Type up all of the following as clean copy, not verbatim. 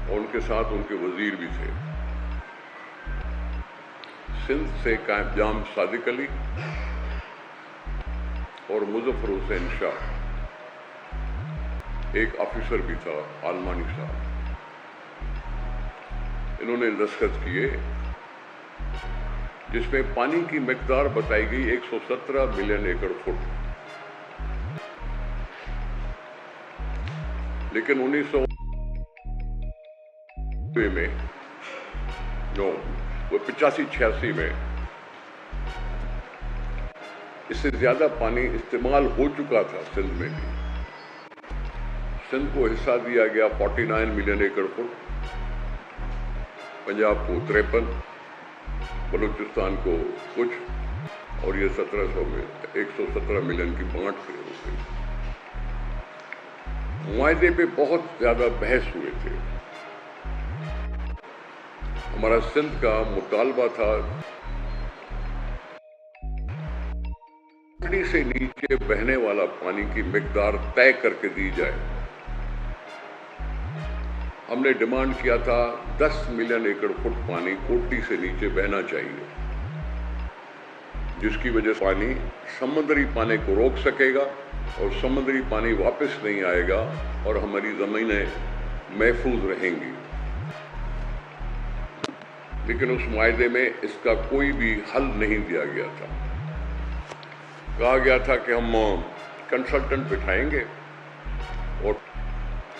اور ان کے ساتھ ان کے وزیر بھی تھے. سندھ سے قائم جام صادق علی اور مظفر حسین شاہ، ایک آفیسر بھی تھا آلمانی صاحب. انہوں نے دستخط کیے جس میں پانی کی مقدار بتائی گئی 117 ملین ایکڑ فٹ. لیکن 1900 میں 85-86 میں اس سے زیادہ پانی استعمال ہو چکا تھا سندھ میں بھی. سندھ کو حصہ دیا گیا 49 ملین ایکڑ فٹ، پنجاب کو 53، بلوچستان کو کچھ، اور یہ 117 ملین کی بانٹ سے ہو گئی. معاہدے پہ بہت زیادہ بحث ہوئے تھے. ہمارا سندھ کا مطالبہ تھا پانی سے نیچے بہنے والا پانی کی مقدار طے کر کے دی جائے. ہم نے ڈیمانڈ کیا تھا 10 ملین ایکڑ فٹ پانی کوٹی سے نیچے بہنا چاہیے، جس کی وجہ سے پانی سمندری پانی کو روک سکے گا اور سمندری پانی واپس نہیں آئے گا اور ہماری زمینیں محفوظ رہیں گی. لیکن اس معاہدے میں اس کا کوئی بھی حل نہیں دیا گیا تھا. کہا گیا تھا کہ ہم کنسلٹنٹ بٹھائیں گے، اور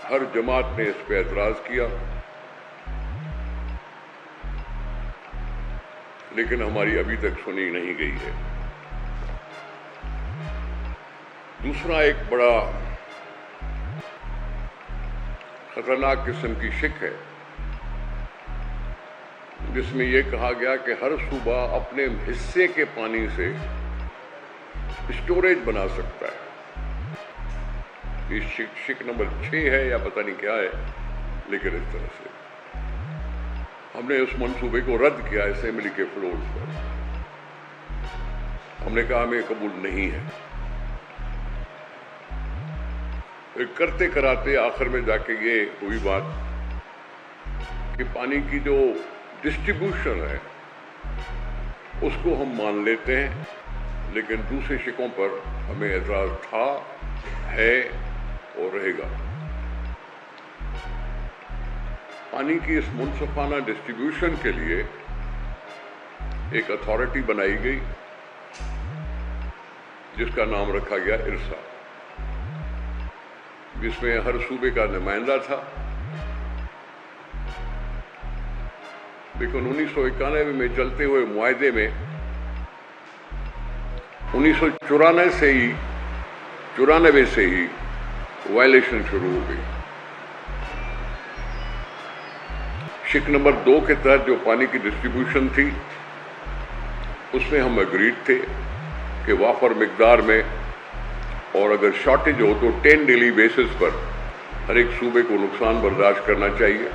ہر جماعت نے اس پہ اعتراض کیا، لیکن ہماری ابھی تک سنی نہیں گئی ہے. دوسرا ایک بڑا خطرناک قسم کی شک ہے، جس میں یہ کہا گیا کہ ہر صوبہ اپنے حصے کے پانی سے اسٹوریج بنا سکتا ہے. یہ شک نمبر 6 ہے یا پتہ نہیں کیا ہے، لیکن اس طرح سے ہم نے اس منصوبے کو رد کیا اسمبلی کے فلور پر. ہم نے کہا ہمیں قبول نہیں ہے. کرتے کراتے آخر میں جا کے یہ ہوئی بات کہ پانی کی جو ڈسٹریبیوشن ہے اس کو ہم مان لیتے ہیں، لیکن دوسرے شکوں پر ہمیں اعتراض تھا، ہے اور رہے گا. پانی کی اس منصفانہ ڈسٹریبیوشن کے لیے ایک اتھارٹی بنائی گئی جس کا نام رکھا گیا ارسا، جس میں ہر صوبے کا نمائندہ تھا. لیکن 1991 میں چلتے ہوئے معاہدے میں 1994 سے ہی وائلیشن شروع ہو گئی. شک نمبر 2 کے تحت جو پانی کی ڈسٹریبیوشن تھی اس میں ہم اگریڈ تھے کہ وافر مقدار میں، اور اگر شارٹیج ہو تو 10 ڈیلی بیسس پر ہر ایک صوبے کو نقصان برداشت کرنا چاہیے،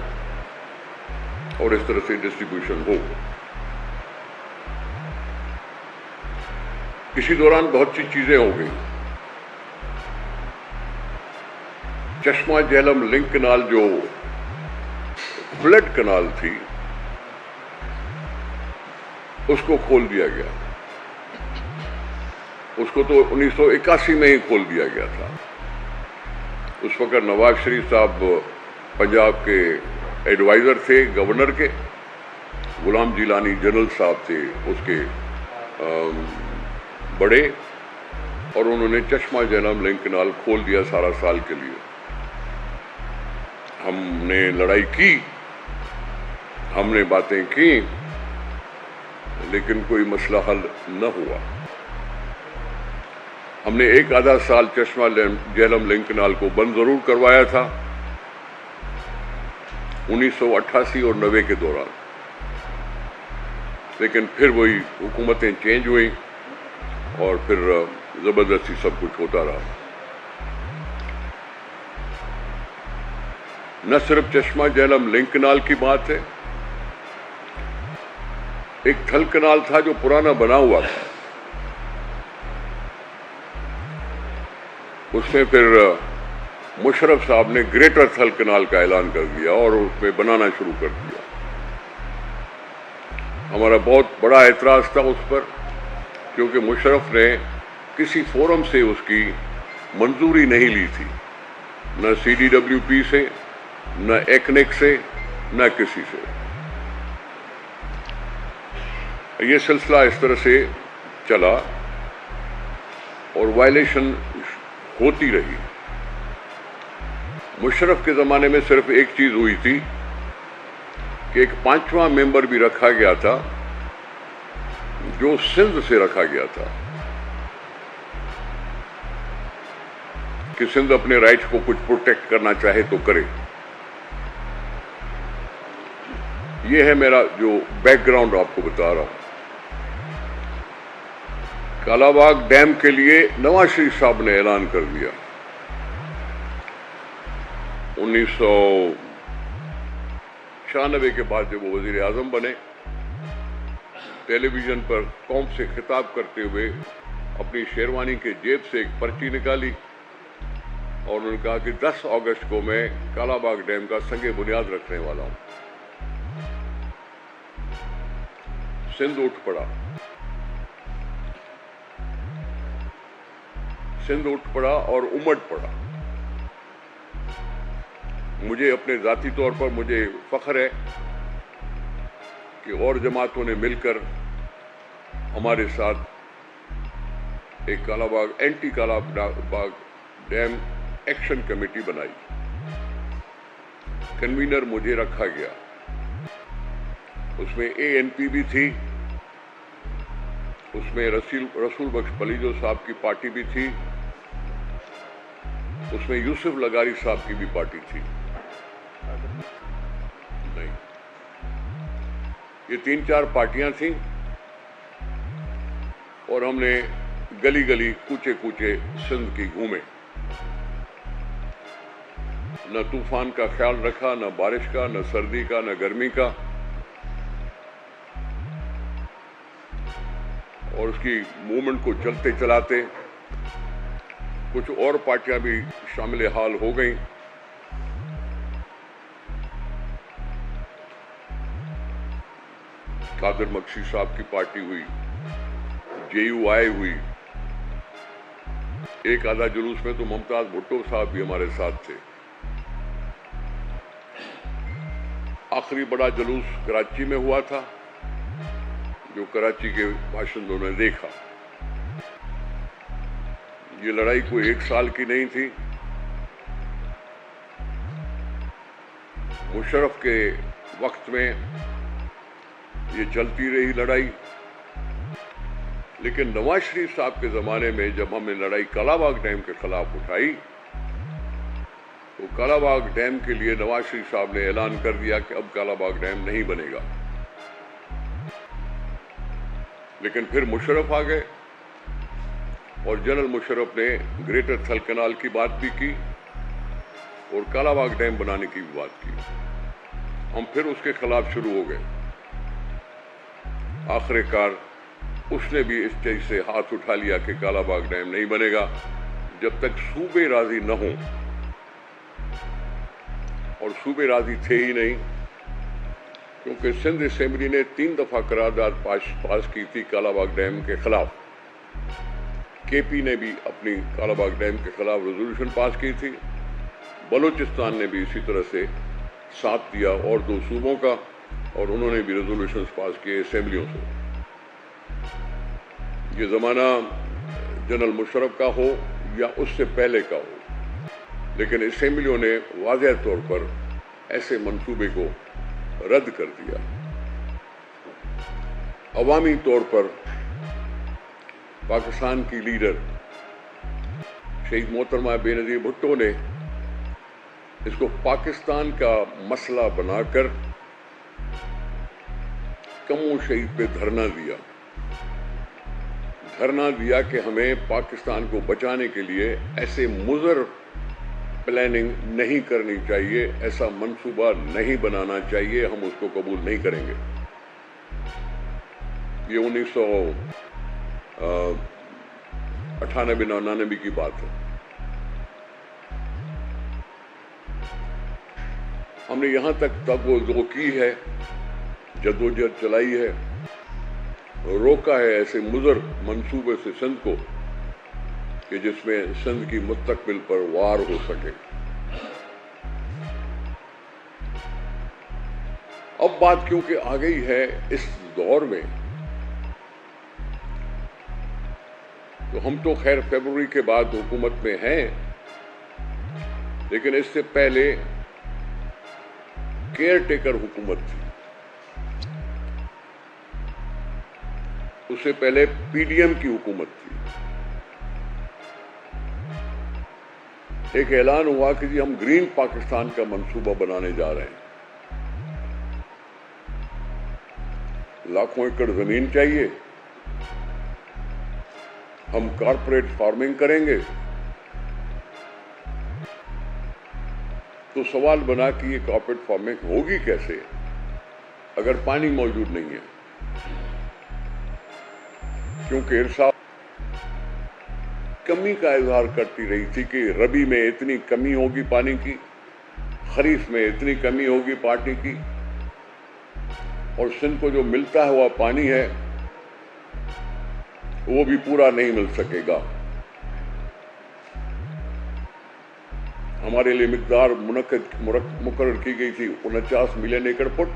اور اس طرح سے ڈسٹریبیوشن ہو. اسی دوران بہت سی چیزیں ہو گئیں. چشمہ جہلم لنک کنال جو فلڈ کنال تھی اس کو کھول دیا گیا. اس کو تو 1981 میں ہی کھول دیا گیا تھا. اس وقت نواز شریف صاحب پنجاب کے ایڈوائزر تھے گورنر کے، غلام جیلانی جنرل صاحب تھے اس کے بڑے، اور انہوں نے چشمہ جہلم لنک کنال کھول دیا سارا سال کے لیے. ہم نے لڑائی کی، ہم نے باتیں کی، لیکن کوئی مسئلہ حل نہ ہوا. ہم نے ایک آدھا سال چشمہ جہلم لنک کنال کو بند ضرور کروایا تھا 1988 اور 90 کے دوران، لیکن پھر وہی حکومتیں چینج ہوئیں اور پھر زبردستی سب کچھ ہوتا رہا. نہ صرف چشمہ جہلم لنک کنال کی بات ہے، ایک تھل کنال تھا جو پرانا بنا ہوا تھا، اس میں پھر مشرف صاحب نے گریٹر تھل کنال کا اعلان کر دیا اور اس میں بنانا شروع کر دیا. ہمارا بہت بڑا اعتراض تھا اس پر، کیونکہ مشرف نے کسی فورم سے اس کی منظوری نہیں لی تھی، نہ CDWP سے، نہ ایکنک سے، نہ کسی سے. یہ سلسلہ اس طرح سے چلا اور وائلیشن ہوتی رہی. مشرف کے زمانے میں صرف ایک چیز ہوئی تھی کہ ایک 5واں ممبر بھی رکھا گیا تھا جو سندھ سے رکھا گیا تھا کہ سندھ اپنے رائٹس کو کچھ پروٹیکٹ کرنا چاہے تو کرے. یہ ہے میرا جو بیک گراؤنڈ آپ کو بتا رہا ہوں. کالا باغ ڈیم کے لیے نواز شریف صاحب نے اعلان کر دیا 1996 کے بعد جب وہ وزیر اعظم بنے. ٹیلی ویژن پر قوم سے خطاب کرتے ہوئے اپنی شیروانی کے جیب سے ایک پرچی نکالی اور انہوں نے کہا کہ 10 اگست کو میں کالا باغ ڈیم کا سنگ بنیاد رکھنے والا ہوں. سندھ اٹھ پڑا اور امٹ پڑا. مجھے اپنے ذاتی طور پر مجھے فخر ہے کہ اور جماعتوں نے مل کر ہمارے ساتھ ایک Kala Bagh anti Kala Bagh dam action committee بنائی. کنوینر مجھے رکھا گیا. اس میں ANP بھی تھی، اس میں رسول بخش پلیجو صاحب کی پارٹی بھی تھی، اس میں یوسف لغاری صاحب کی بھی پارٹی تھی. نہیں، یہ 3-4 پارٹیاں تھیں اور ہم نے گلی گلی کوچے کوچے سندھ کی گھومے. نہ طوفان کا خیال رکھا، نہ بارش کا، نہ سردی کا، نہ گرمی کا. اور اس کی موومنٹ کو چلتے چلاتے کچھ اور پارٹیاں بھی شامل حال ہو گئیں. قادر مکسی صاحب کی پارٹی ہوئی، JUI ہوئی. ایک آدھا جلوس میں تو ممتاز بھٹو صاحب بھی ہمارے ساتھ تھے. آخری بڑا جلوس کراچی میں ہوا تھا جو کراچی کے باشندوں نے دیکھا. یہ لڑائی کوئی 1 سال کی نہیں تھی. مشرف کے وقت میں یہ چلتی رہی لڑائی، لیکن نواز شریف صاحب کے زمانے میں جب ہم نے لڑائی کالا باغ ڈیم کے خلاف اٹھائی تو کالا باغ ڈیم کے لیے نواز شریف صاحب نے اعلان کر دیا کہ اب کالا باغ ڈیم نہیں بنے گا. لیکن پھر مشرف آ گئے اور جنرل مشرف نے گریٹر تھل کنال کی بات بھی کی اور کالا باغ ڈیم بنانے کی بھی بات کی. ہم پھر اس کے خلاف شروع ہو گئے. آخر کار اس نے بھی اس چیز سے ہاتھ اٹھا لیا کہ کالا باغ ڈیم نہیں بنے گا جب تک صوبے راضی نہ ہوں. اور صوبے راضی تھے ہی نہیں، کیونکہ سندھ اسمبلی نے 3 دفعہ قرارداد پاس کی تھی کالا باغ ڈیم کے خلاف. KP نے بھی اپنی کالا باغ ڈیم کے خلاف ریزولوشن پاس کی تھی. بلوچستان نے بھی اسی طرح سے ساتھ دیا اور 2 صوبوں کا، اور انہوں نے بھی ریزولوشنز پاس کیے اسمبلیوں سے. یہ زمانہ جنرل مشرف کا ہو یا اس سے پہلے کا ہو، لیکن اسمبلیوں نے واضح طور پر ایسے منصوبے کو رد کر دیا. عوامی طور پر پاکستان کی لیڈر شہید محترمہ بے نظیر بھٹو نے اس کو پاکستان کا مسئلہ بنا کر کمو شہید پہ دھرنا دیا کہ ہمیں پاکستان کو بچانے کے لیے ایسے مضر پلاننگ نہیں کرنی چاہیے، ایسا منصوبہ نہیں بنانا چاہیے، ہم اس کو قبول نہیں کریں گے. یہ 1998-99 کی بات ہے. ہم نے یہاں تک وہ کی ہے، جدوجہد چلائی ہے، روکا ہے ایسے مضر منصوبے سے سندھ کو کہ جس میں سندھ کی مستقبل پر وار ہو سکے۔ اب بات کیونکہ آ گئی ہے اس دور میں، تو ہم تو خیر فیبروری کے بعد حکومت میں ہیں، لیکن اس سے پہلے کیئر ٹیکر حکومت تھی، اس سے پہلے پی ڈی ایم کی حکومت تھی۔ ایک اعلان ہوا کہ جی ہم گرین پاکستان کا منصوبہ بنانے جا رہے ہیں، لاکھوں ایکڑ زمین چاہیے، ہم کارپوریٹ فارمنگ کریں گے۔ تو سوال بنا کہ یہ کارپوریٹ فارمنگ ہوگی کیسے اگر پانی موجود نہیں ہے، کیونکہ ارسا کمی کا اظہار کرتی رہی تھی کہ ربی میں اتنی کمی ہوگی پانی کی، خریف میں اتنی کمی ہوگی پانی کی، اور سندھ کو جو ملتا ہوا پانی ہے وہ بھی پورا نہیں مل سکے گا۔ ہمارے لیے مقدار مقرر کی گئی تھی 49 ملین ایکڑ فٹ،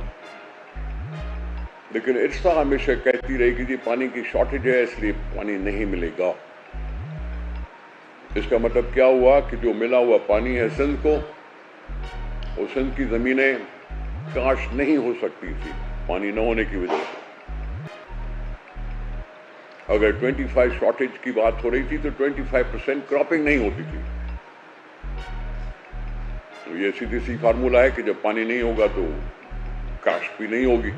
لیکن ارسا ہمیشہ کہتی رہی کہ جی پانی کی شارٹیج ہے، اس لیے پانی نہیں ملے گا۔ اس کا مطلب کیا ہوا کہ جو ملا ہوا پانی ہے سندھ کو، وہ سندھ کی زمینیں کاشت نہیں ہو سکتی تھی پانی نہ ہونے کی وجہ سے۔ اگر 25 شارٹیج کی بات ہو رہی تھی تو 25% کراپنگ نہیں ہوتی تھی۔ تو یہ سیدھی سی فارمولہ ہے کہ جب پانی نہیں ہوگا تو کاشت بھی نہیں ہوگی۔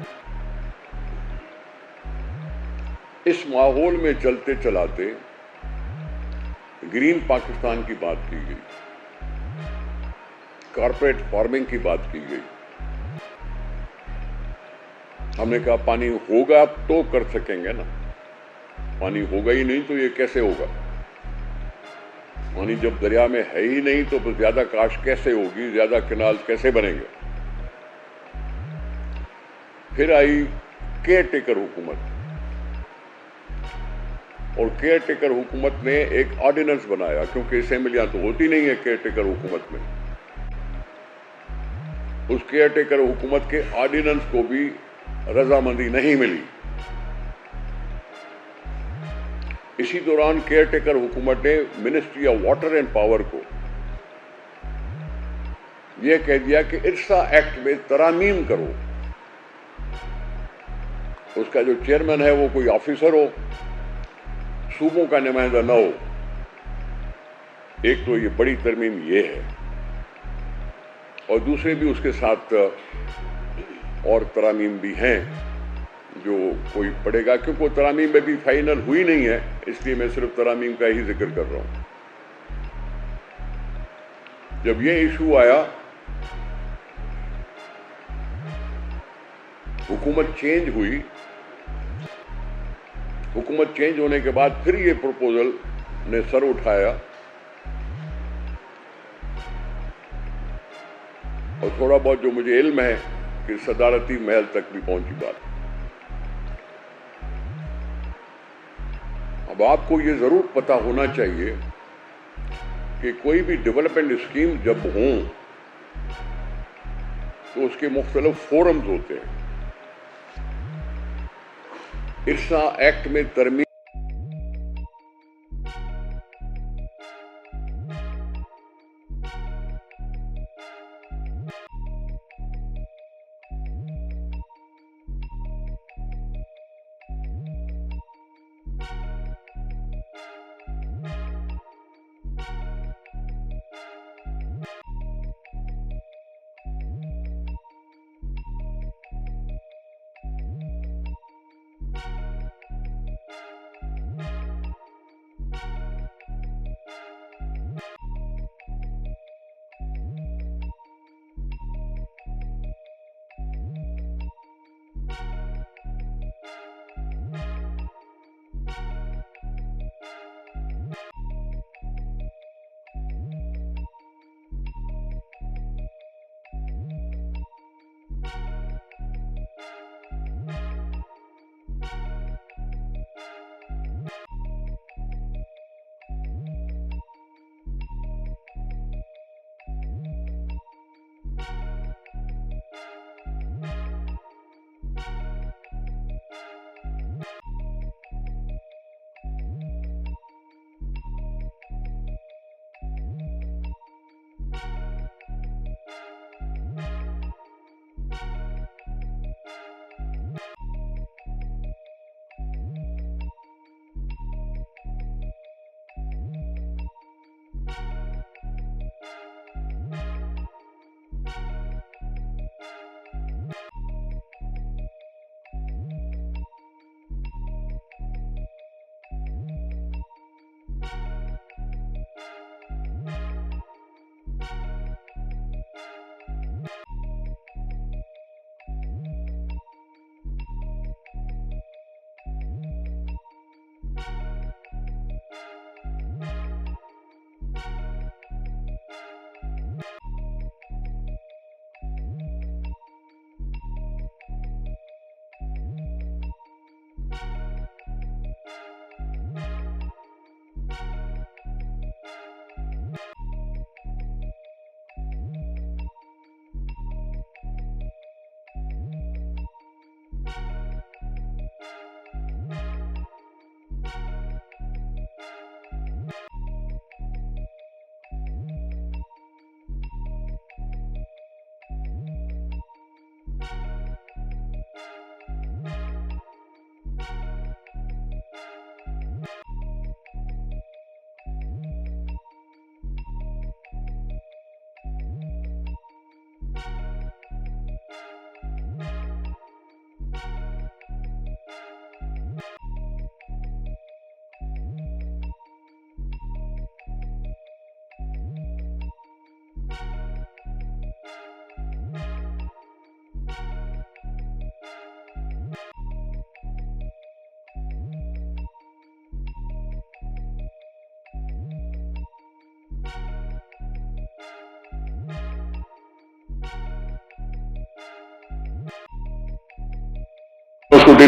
اس ماحول میں چلتے چلاتے گرین پاکستان کی بات کی گئی، کارپوریٹ فارمنگ کی بات کی گئی۔ ہم نے کہا پانی ہوگا تو کر سکیں گے نا، پانی ہوگا ہی نہیں تو یہ کیسے ہوگا؟ پانی جب دریا میں ہے ہی نہیں تو زیادہ کاشت کیسے ہوگی، زیادہ کینال کیسے بنیں گے؟ پھر آئی کیئر ٹیکر حکومت، اور کیئر ٹیکر حکومت نے ایک آرڈیننس بنایا، کیونکہ اسمبلیاں تو ہوتی نہیں ہے کیئر ٹیکر حکومت میں۔ اس کیئر ٹیکر حکومت کے آرڈیننس کو بھی رضامندی نہیں ملی۔ اسی دوران کیئر ٹیکر حکومت نے ministry of water and power کو یہ کہہ دیا کہ ارسا ایکٹ میں ترامیم کرو، اس کا جو چیئرمین ہے وہ کوئی آفیسر ہو، صوبوں کا نمائندہ نہ ہو۔ ایک تو یہ بڑی ترمیم یہ ہے، اور دوسرے بھی اس کے ساتھ اور ترامیم بھی ہیں جو کوئی پڑھے گا، کیونکہ وہ ترامیم میں بھی فائنل ہوئی نہیں ہے، اس لیے میں صرف ترامیم کا ہی ذکر کر رہا ہوں۔ جب یہ ایشو آیا، حکومت چینج ہوئی، حکومت چینج ہونے کے بعد پھر یہ پروپوزل نے سر اٹھایا، اور تھوڑا بہت جو مجھے علم ہے کہ صدارتی محل تک بھی پہنچی بات۔ اب آپ کو یہ ضرور پتہ ہونا چاہیے کہ کوئی بھی ڈیولپمنٹ اسکیم جب ہوں تو اس کے مختلف فورمز ہوتے ہیں۔ ارسا ایکٹ میں ترمیم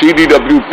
CDWP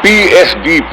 PSDP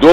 2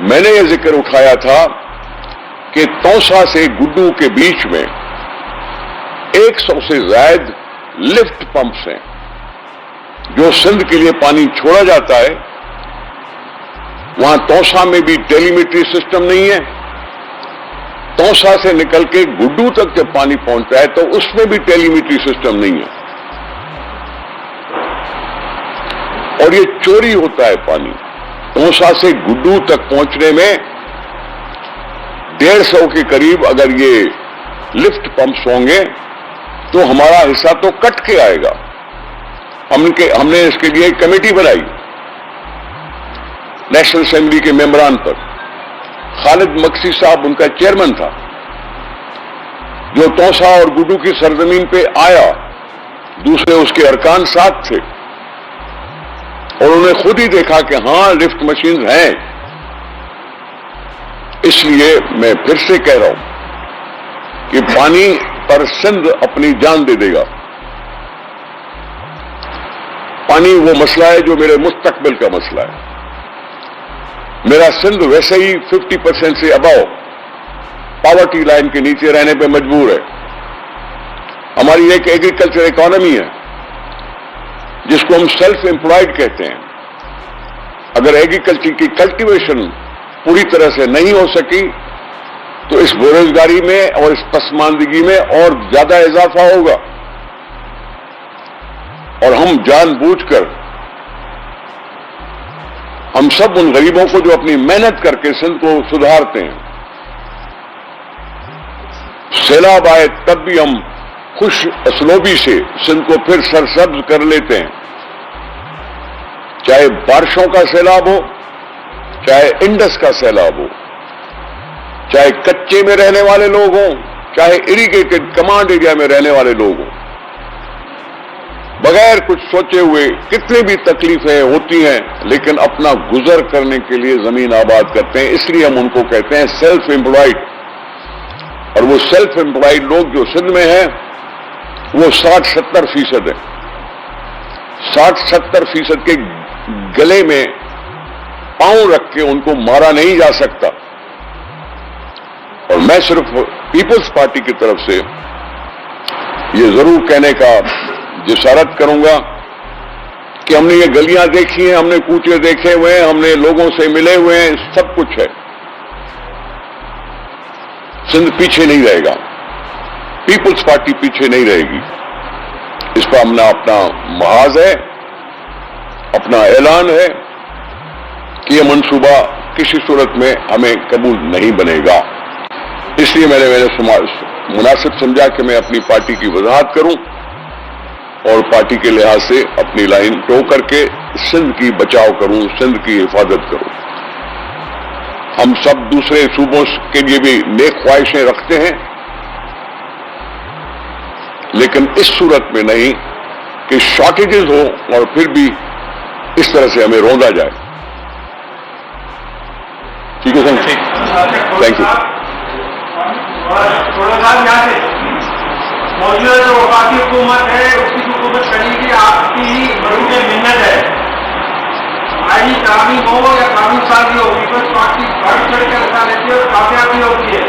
میں نے یہ ذکر اٹھایا تھا کہ توسا سے گڈو کے بیچ میں 100 سے زائد لفٹ پمپس ہیں جو سندھ کے لیے پانی چھوڑا جاتا ہے. وہاں توسا میں بھی ٹیلی میٹری سسٹم نہیں ہے. توسا سے نکل کے گڈو تک جب پانی پہنچتا ہے تو اس میں بھی ٹیلی میٹری سسٹم نہیں ہے, اور یہ چوری ہوتا ہے پانی. توسا سے گڈو تک پہنچنے میں 150 کے قریب اگر یہ لفٹ پمپس ہوں گے تو ہمارا حصہ تو کٹ کے آئے گا. ہم نے اس کے لیے ایک کمیٹی بنائی نیشنل اسمبلی کے ممبران پر. خالد مکسی صاحب ان کا چیئرمین تھا, جو توسا اور گڈو کی سرزمین پہ آیا. دوسرے اس کے ارکان ساتھ تھے اور انہوں نے خود ہی دیکھا کہ ہاں لفٹ مشینز ہیں. اس لیے میں پھر سے کہہ رہا ہوں کہ پانی پر سندھ اپنی جان دے دے گا. پانی وہ مسئلہ ہے جو میرے مستقبل کا مسئلہ ہے. میرا سندھ ویسے ہی 50% سے اباؤ پاورٹی لائن کے نیچے رہنے پہ مجبور ہے. ہماری ایک ایگریکلچر اکانومی ہے جس کو ہم سیلف امپلائڈ کہتے ہیں. اگر ایگریکلچر کی کلٹیویشن پوری طرح سے نہیں ہو سکی تو اس بےروزگاری میں اور اس پسماندگی میں اور زیادہ اضافہ ہوگا. اور ہم جان بوجھ کر ہم سب ان غریبوں کو جو اپنی محنت کر کے سندھ کو سدھارتے ہیں, سیلاب آئے تب بھی ہم خوش اسلوبی سے سندھ کو پھر سرسبز کر لیتے ہیں. چاہے بارشوں کا سیلاب ہو, چاہے انڈس کا سیلاب ہو, چاہے کچے میں رہنے والے لوگ ہوں, چاہے اریگیٹڈ کمانڈ ایریا میں رہنے والے لوگ ہوں, بغیر کچھ سوچے ہوئے کتنی بھی تکلیفیں ہوتی ہیں لیکن اپنا گزر کرنے کے لیے زمین آباد کرتے ہیں. اس لیے ہم ان کو کہتے ہیں سیلف امپلائڈ. اور وہ سیلف امپلائڈ لوگ جو سندھ میں ہیں وہ 60-70% ہیں. 60-70% کے گلے میں پاؤں رکھ کے ان کو مارا نہیں جا سکتا. اور میں صرف پیپلز پارٹی کی طرف سے یہ ضرور کہنے کا جسارت کروں گا کہ ہم نے یہ گلیاں دیکھی ہیں, ہم نے کوچے دیکھے ہوئے ہیں, ہم نے لوگوں سے ملے ہوئے ہیں, سب کچھ ہے. سندھ پیچھے نہیں رہے گا, پیپلز پارٹی پیچھے نہیں رہے گی. اس پر ہم نے اپنا محاذ ہے, اپنا اعلان ہے کہ یہ منصوبہ کسی صورت میں ہمیں قبول نہیں بنے گا. اس لیے میں نے مناسب سمجھا کہ میں اپنی پارٹی کی وضاحت کروں اور پارٹی کے لحاظ سے اپنی لائن ٹو کر کے سندھ کی بچاؤ کروں, سندھ کی حفاظت کروں. ہم سب دوسرے صوبوں کے لیے بھی نیک خواہشیں رکھتے ہیں لیکن اس صورت میں نہیں کہ شارٹیجز ہو اور پھر بھی اس طرح سے ہمیں روندا جائے. ٹھیک ہے سر, تھینک یو. موجودہ جو وفاقی حکومت ہے اس کی حکومت کرنے کی آپ کی بروج منت ہے. آئی تعمیر ہو یا قانون سازی ہو, پیپلز پارٹی بڑھ چڑھ کر حصہ لیتی ہے اور کامیابی ہوتی ہے.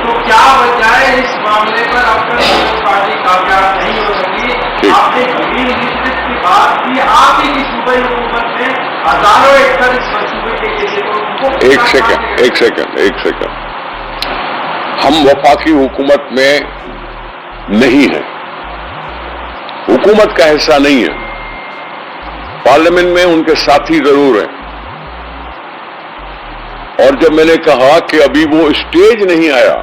تو کیا وجہ ہے اس معاملے پر اب تک پیپلز پارٹی کامیاب نہیں ہو سکی؟ آپ نے گرین انیشیٹو کی بات کی, آپ ہی کی صوبائی حکومت نے ہزاروں ایکڑ اس منصوبے کے لیے. ایک سیکنڈ. ہم وفاقی حکومت میں نہیں ہے, حکومت کا حصہ نہیں ہے. پارلیمنٹ میں ان کے ساتھی ضرور ہیں. اور جب میں نے کہا کہ ابھی وہ اسٹیج نہیں آیا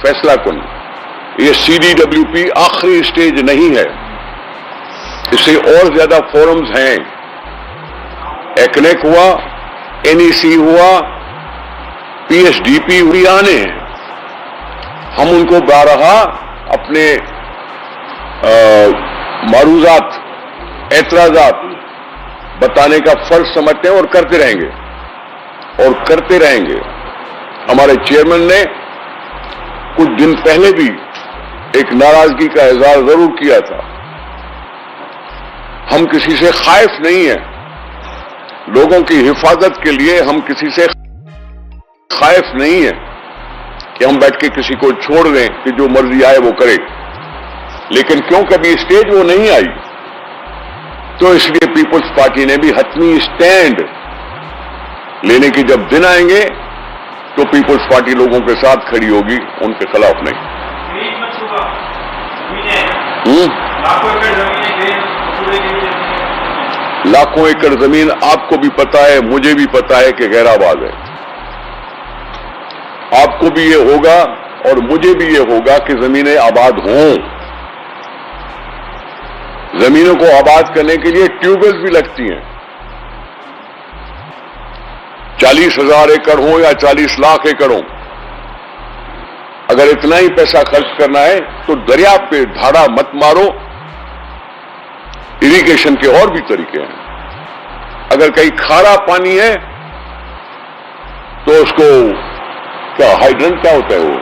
فیصلہ کن, یہ CDWP آخری اسٹیج نہیں ہے, اسے اور زیادہ فورمز ہیں. ایکنیک ہوا, NEC ہوا, PSDP ہوئی, آنے ہیں. ہم ان کو بارہا اپنے معروضات, اعتراضات بتانے کا فرض سمجھتے ہیں اور کرتے رہیں گے. ہمارے چیئرمین نے کچھ دن پہلے بھی ایک ناراضگی کا اظہار ضرور کیا تھا. ہم کسی سے خائف نہیں ہیں, لوگوں کی حفاظت کے لیے ہم کسی سے خائف نہیں ہے کہ ہم بیٹھ کے کسی کو چھوڑ دیں کہ جو مرضی آئے وہ کرے، لیکن کیوں کبھی اسٹیج وہ نہیں آئی، تو اس لیے پیپلز پارٹی نے بھی حتمی اسٹینڈ لینے کی جب دن آئیں گے تو پیپلز پارٹی لوگوں کے ساتھ کھڑی ہوگی، ان کے خلاف نہیں۔ لاکھوں ایکڑ زمین آپ کو بھی پتا ہے، مجھے بھی پتا ہے کہ غیر آباد ہے۔ آپ کو بھی یہ ہوگا اور مجھے بھی یہ ہوگا کہ زمینیں آباد ہوں۔ زمینوں کو آباد کرنے کے لیے ٹیوب ویلز بھی لگتی ہیں، 40,000 ایکڑ ہوں یا 40 لاکھ ایکڑ ہوں، اگر اتنا ہی پیسہ خرچ کرنا ہے تو دریا پہ دھاڑا مت مارو، اریگیشن کے اور بھی طریقے ہیں۔ اگر کہیں کھارا پانی ہے تو اس کو کیا ہائیڈرنٹ کیا ہوتا ہے وہ